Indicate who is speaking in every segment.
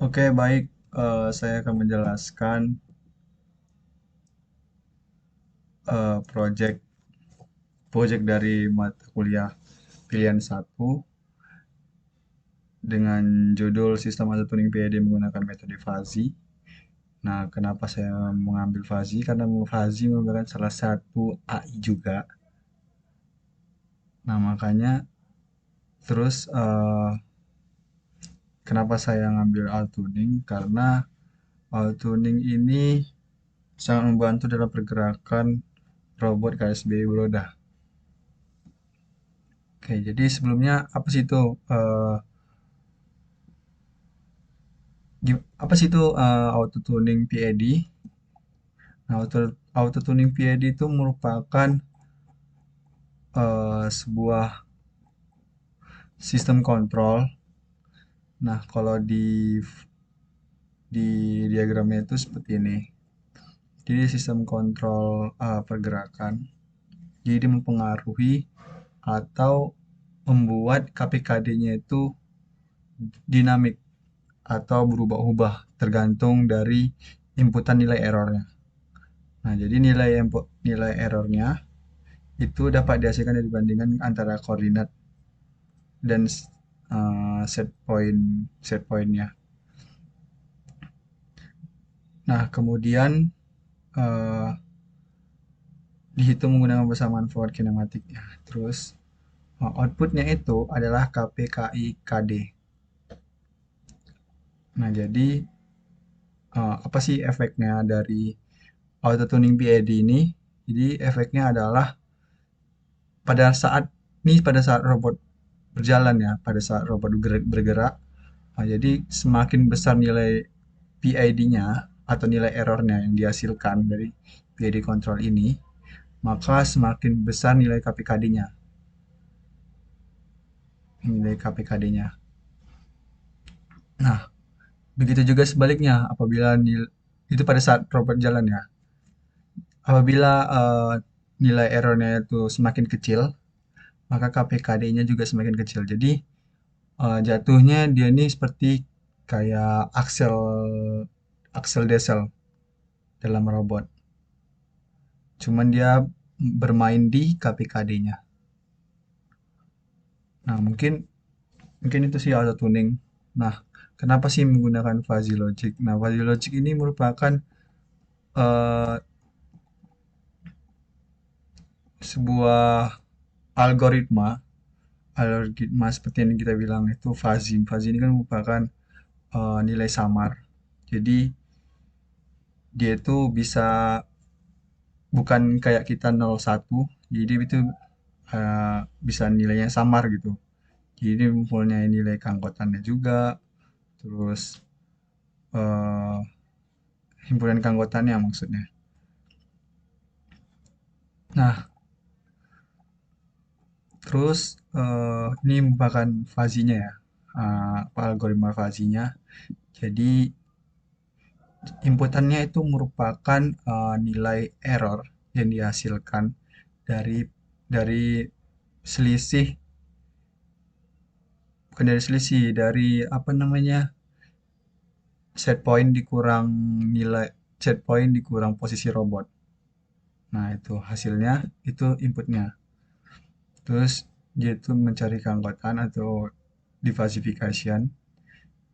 Speaker 1: Oke, baik. Saya akan menjelaskan proyek project dari mata kuliah pilihan satu dengan judul Sistem Atau Tuning PID menggunakan metode Fuzzy. Nah, kenapa saya mengambil Fuzzy? Karena Fuzzy merupakan salah satu AI juga. Nah, makanya terus kenapa saya ngambil auto tuning? Karena auto tuning ini sangat membantu dalam pergerakan robot KSBI beroda. Oke, jadi sebelumnya apa sih itu apa sih itu auto tuning PID? Nah, auto tuning PID itu merupakan sebuah sistem kontrol. Nah, kalau di diagramnya itu seperti ini. Jadi sistem kontrol pergerakan. Jadi dia mempengaruhi atau membuat KPKD-nya itu dinamik atau berubah-ubah tergantung dari inputan nilai errornya. Nah, jadi nilai errornya itu dapat dihasilkan dari bandingan antara koordinat dan set pointnya. Nah, kemudian uh, dihitung menggunakan persamaan forward kinematiknya. Terus outputnya itu adalah KPKI KD. Nah, jadi apa sih efeknya dari auto tuning PID ini? Jadi efeknya adalah pada saat robot berjalan ya, pada saat robot bergerak. Nah, jadi semakin besar nilai PID-nya atau nilai errornya yang dihasilkan dari PID control ini, maka semakin besar nilai KPKD-nya. Nilai KPKD-nya. Nah, begitu juga sebaliknya itu pada saat robot jalan ya. Apabila nilai errornya itu semakin kecil, maka KPKD-nya juga semakin kecil. Jadi jatuhnya dia ini seperti kayak aksel aksel diesel dalam robot. Cuman dia bermain di KPKD-nya. Nah, mungkin mungkin itu sih auto tuning. Nah, kenapa sih menggunakan fuzzy logic? Nah, fuzzy logic ini merupakan eh, sebuah algoritma algoritma seperti yang kita bilang itu fuzzy. Fuzzy ini kan merupakan nilai samar. Jadi dia itu bisa bukan kayak kita 0 1, jadi itu bisa nilainya samar gitu. Jadi mempunyai nilai keanggotaannya juga, terus eh, himpunan keanggotaannya maksudnya. Nah, terus ini merupakan fazinya ya, algoritma fazinya. Jadi inputannya itu merupakan nilai error yang dihasilkan dari dari selisih bukan dari selisih dari apa namanya set point dikurang nilai set point dikurang posisi robot. Nah, itu hasilnya itu inputnya. Terus dia itu mencari keanggotaan atau diversification.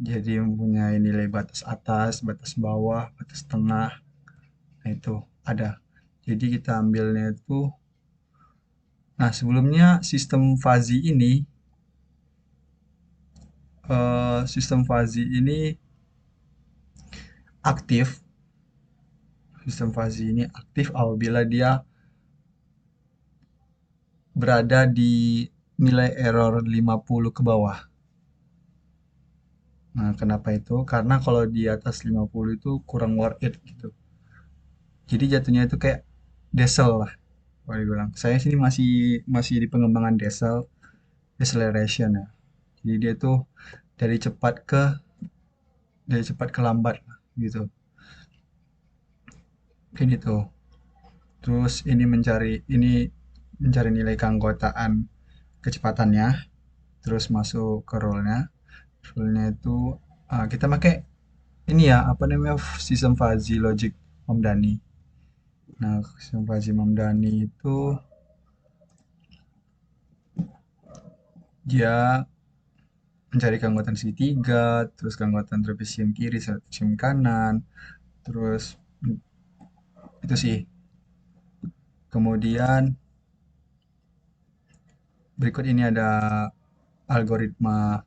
Speaker 1: Jadi mempunyai nilai batas atas, batas bawah, batas tengah. Nah, itu ada. Jadi kita ambilnya itu. Nah, sebelumnya sistem fuzzy ini aktif. Sistem fuzzy ini aktif apabila dia berada di nilai error 50 ke bawah. Nah, kenapa itu? Karena kalau di atas 50 itu kurang worth it gitu. Jadi jatuhnya itu kayak diesel lah, kalau dibilang. Saya sini masih masih di pengembangan diesel, deceleration ya. Jadi dia tuh dari cepat ke dari cepat ke lambat gitu. Mungkin itu. Terus ini mencari nilai keanggotaan kecepatannya, terus masuk ke roll-nya. Roll-nya itu kita pakai ini ya, apa namanya, sistem fuzzy logic Mamdani. Nah, sistem fuzzy Mamdani itu dia mencari gangguan segitiga, terus gangguan trapesium kiri, trapesium kanan, terus itu sih. Kemudian berikut ini ada algoritma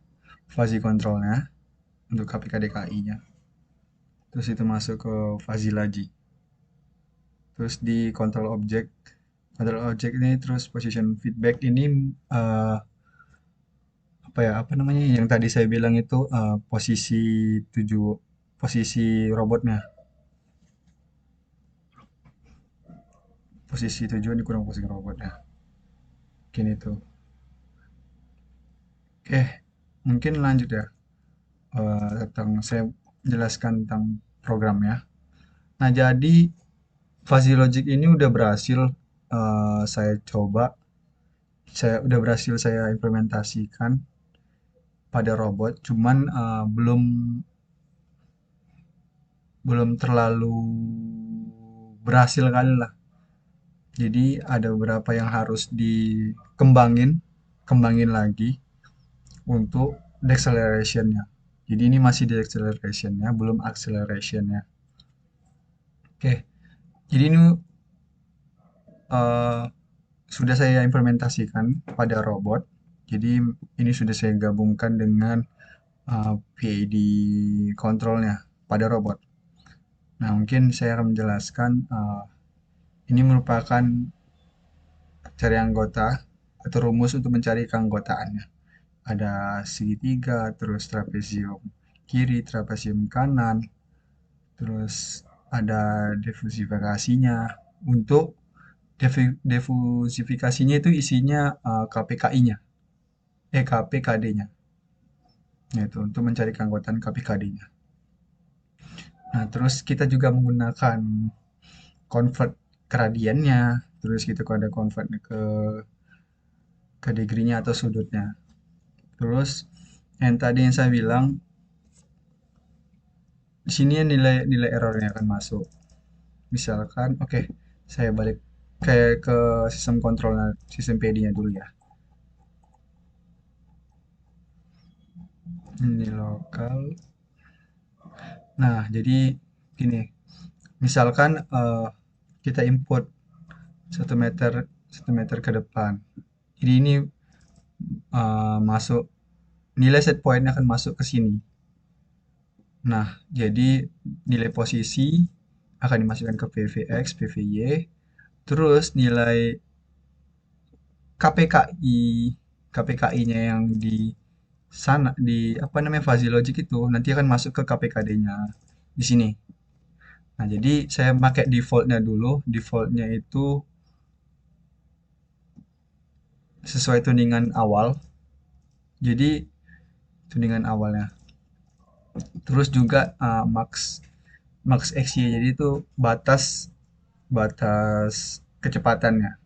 Speaker 1: fuzzy controlnya untuk KPK-DKI-nya. Terus itu masuk ke fuzzy lagi. Terus di control object ini terus position feedback ini eh, apa ya, apa namanya yang tadi saya bilang itu tujuh posisi robotnya, posisi tujuan dikurang posisi robotnya. Mungkin itu. Oke, mungkin lanjut ya, tentang saya jelaskan tentang program ya. Nah, jadi fuzzy logic ini udah berhasil saya coba, saya udah berhasil saya implementasikan pada robot, cuman belum belum terlalu berhasil kali lah. Jadi ada beberapa yang harus kembangin lagi untuk deceleration-nya. Jadi ini masih deceleration-nya, belum acceleration-nya. Oke, jadi ini eh, sudah saya implementasikan pada robot. Jadi ini sudah saya gabungkan dengan PID controlnya pada robot. Nah, mungkin saya akan menjelaskan ini merupakan cari anggota atau rumus untuk mencari keanggotaannya. Ada segitiga, terus trapesium kiri, trapesium kanan, terus ada diversifikasinya. Untuk diversifikasinya itu isinya KPKI-nya, KPKD-nya. Itu untuk mencari keanggotaan KPKD-nya. Nah, terus kita juga menggunakan convert ke radiannya, terus gitu kalau ada convert ke degree-nya atau sudutnya. Terus yang tadi yang saya bilang, di sini nilai nilai errornya akan masuk. Misalkan, oke, saya balik kayak ke sistem kontrolnya, sistem PD-nya dulu ya. Ini lokal. Nah, jadi gini, misalkan kita input 1 meter 1 meter ke depan. Jadi ini masuk nilai set point akan masuk ke sini. Nah, jadi nilai posisi akan dimasukkan ke PVX, PVY, terus nilai KPKI, KPKI-nya yang di sana di apa namanya fuzzy logic itu nanti akan masuk ke KPKD-nya di sini. Nah, jadi saya pakai defaultnya dulu. Defaultnya itu sesuai tuningan awal. Jadi tuningan awalnya. Terus juga max max XY. Jadi itu batas batas kecepatannya.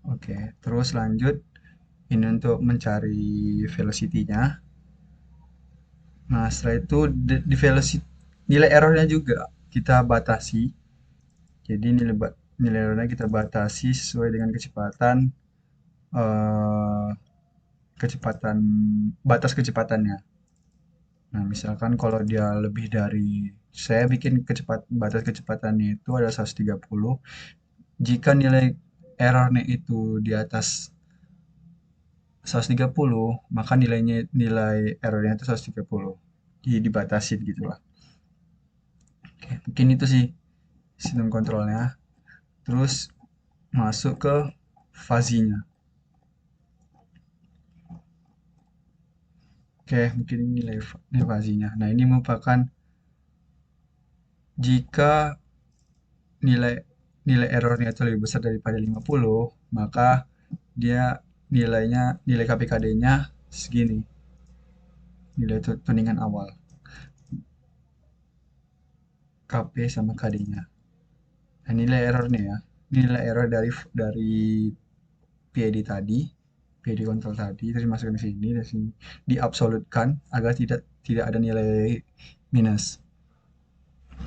Speaker 1: Oke, terus lanjut ini untuk mencari velocity-nya. Nah, setelah itu di velocity nilai errornya juga kita batasi. Jadi nilai errornya kita batasi sesuai dengan eh, kecepatan batas kecepatannya. Nah, misalkan kalau dia lebih dari saya bikin batas kecepatannya itu ada 130. Jika nilai errornya itu di atas 130, maka nilai errornya itu 130. Jadi dibatasin gitu lah. Oke, mungkin itu sih sistem kontrolnya. Terus masuk ke fuzzy-nya. Oke, mungkin ini nilai fuzzy-nya. Nah, ini merupakan jika nilai nilai errornya itu lebih besar daripada 50, maka dia nilai KPKD-nya segini. Nilai tuningan awal. KP sama KD-nya. Nah, nilai errornya ya. Nilai error dari PID tadi, PID kontrol tadi, terus masukin ke sini, dari sini diabsolutkan agar tidak tidak ada nilai minus.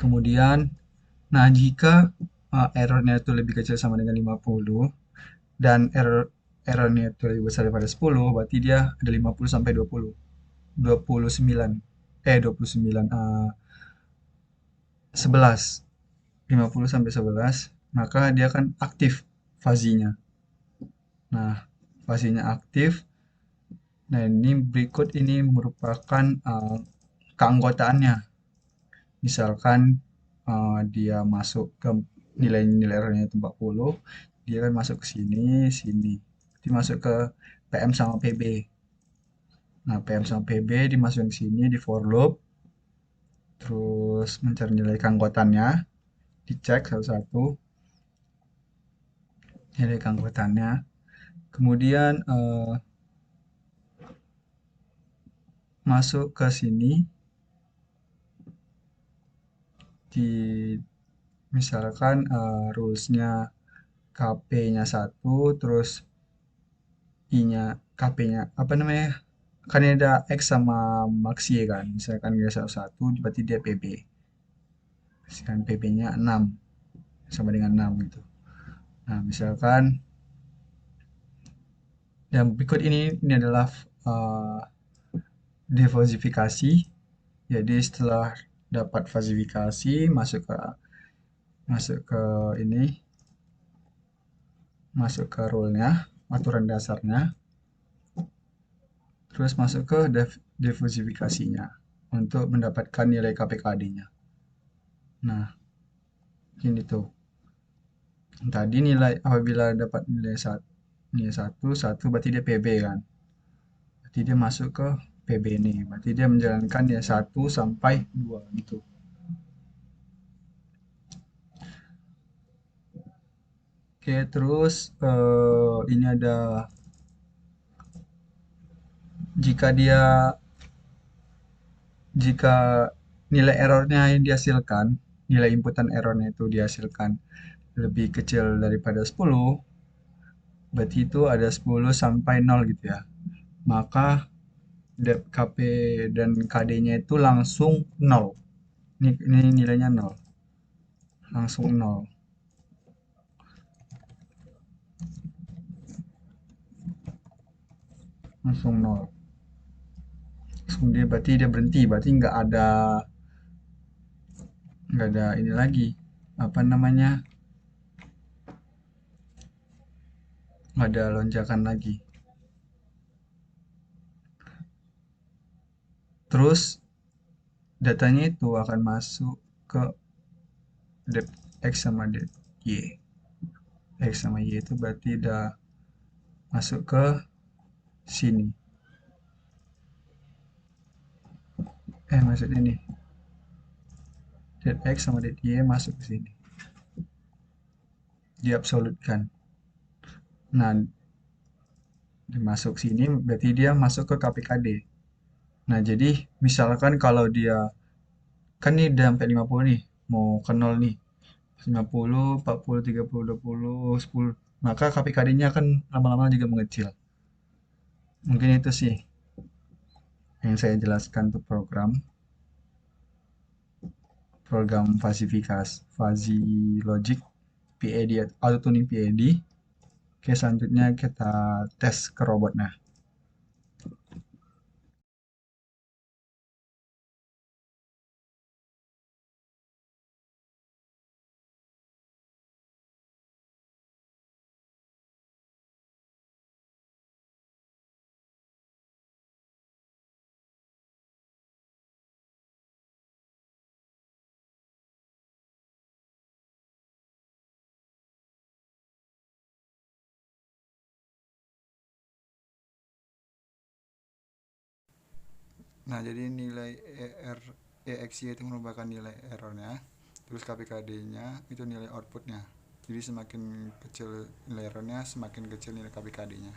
Speaker 1: Kemudian, nah jika errornya itu lebih kecil sama dengan 50 dan errornya itu lebih besar daripada 10, berarti dia ada 50 sampai 20. 29 29 11 50 sampai 11, maka dia akan aktif fazinya. Nah, fazinya aktif. Nah, ini berikut ini merupakan keanggotaannya. Misalkan dia masuk ke nilai errornya itu 40, dia akan masuk ke sini, sini. Dia masuk ke PM sama PB. Nah, PM sama PB dimasukin ke sini di for loop, terus mencari nilai keanggotaannya, dicek satu-satu nilai keanggotaannya. Kemudian masuk ke sini di misalkan rules-nya KP-nya 1, terus I-nya KP-nya apa namanya? Kan ada X sama max Y kan. Misalkan dia 1 berarti dia PB. Misalkan PB-nya 6 sama dengan 6 gitu. Nah, misalkan yang berikut ini adalah uh, defosifikasi. Jadi setelah dapat fasifikasi masuk ke ini masuk ke rule-nya, aturan dasarnya, terus masuk ke defosifikasinya untuk mendapatkan nilai KPKD-nya. Nah, ini tuh. Tadi nilai apabila dapat nilai 1 berarti dia PB kan. Berarti dia masuk ke PB ini. Berarti dia menjalankan nilai 1 sampai 2 gitu. Oke, terus ini ada jika dia jika nilai errornya yang dihasilkan, nilai inputan errornya itu dihasilkan lebih kecil daripada 10, berarti itu ada 10 sampai 0 gitu ya. Maka KP dan KD-nya itu langsung 0. Ini nilainya 0. Langsung 0. Langsung 0. Langsung dia berarti dia berhenti, berarti nggak ada ini lagi. Apa namanya? Nggak ada lonjakan lagi. Terus datanya itu akan masuk ke depth X sama depth Y. X sama Y itu berarti udah masuk ke sini. Maksudnya nih. Depth X sama depth Y masuk ke sini. Diabsolutkan. Nah, dimasuk sini berarti dia masuk ke KPKD. Nah, jadi misalkan kalau dia kan nih udah sampai 50 nih, mau ke 0 nih. 50, 40, 30, 20, 10. Maka KPKD-nya akan lama-lama juga mengecil. Mungkin itu sih yang saya jelaskan untuk program fuzzy logic PAD auto tuning PAD. Oke, selanjutnya kita tes ke robotnya. Nah, jadi nilai EXY itu merupakan nilai errornya, terus KPKD-nya itu nilai outputnya. Jadi semakin kecil nilai errornya, semakin kecil nilai KPKD-nya.